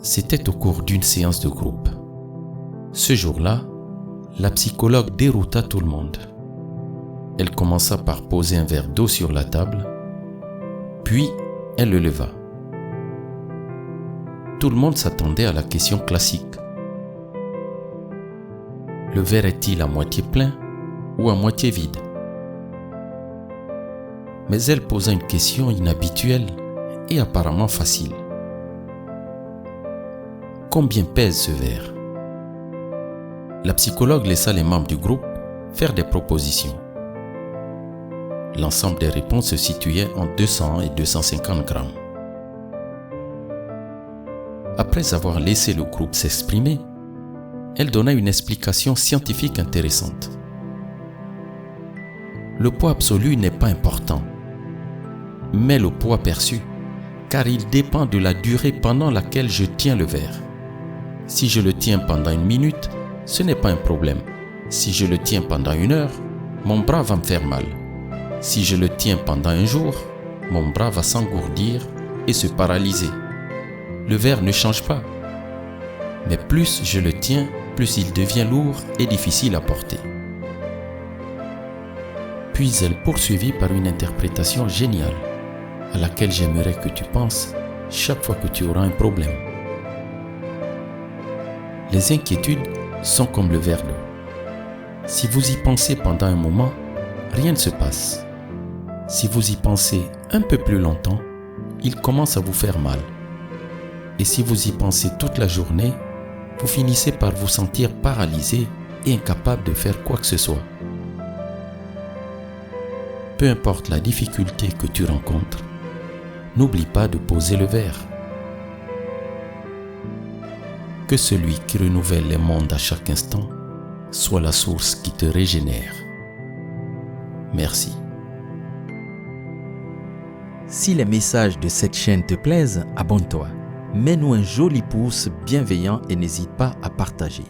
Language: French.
C'était au cours d'une séance de groupe. Ce jour-là, la psychologue dérouta tout le monde. Elle commença par poser un verre d'eau sur la table, puis elle le leva. Tout le monde s'attendait à la question classique. Le verre est-il à moitié plein ou à moitié vide? Mais elle posa une question inhabituelle et apparemment facile. Combien pèse ce verre? La psychologue laissa les membres du groupe faire des propositions. L'ensemble des réponses se situait entre 200 et 250 grammes. Après avoir laissé le groupe s'exprimer, elle donna une explication scientifique intéressante. Le poids absolu n'est pas important, mais le poids perçu, car il dépend de la durée pendant laquelle je tiens le verre. Si je le tiens pendant 1 minute, ce n'est pas un problème. Si je le tiens pendant 1 heure, mon bras va me faire mal. Si je le tiens pendant 1 jour, mon bras va s'engourdir et se paralyser. Le verre ne change pas. Mais plus je le tiens, plus il devient lourd et difficile à porter. Puis elle poursuivit par une interprétation géniale, à laquelle j'aimerais que tu penses chaque fois que tu auras un problème. Les inquiétudes sont comme le verre d'eau. Si vous y pensez pendant un moment, rien ne se passe. Si vous y pensez un peu plus longtemps, il commence à vous faire mal. Et si vous y pensez toute la journée, vous finissez par vous sentir paralysé et incapable de faire quoi que ce soit. Peu importe la difficulté que tu rencontres, n'oublie pas de poser le verre. Que celui qui renouvelle les mondes à chaque instant soit la source qui te régénère. Merci. Si les messages de cette chaîne te plaisent, abonne-toi. Mets-nous un joli pouce bienveillant et n'hésite pas à partager.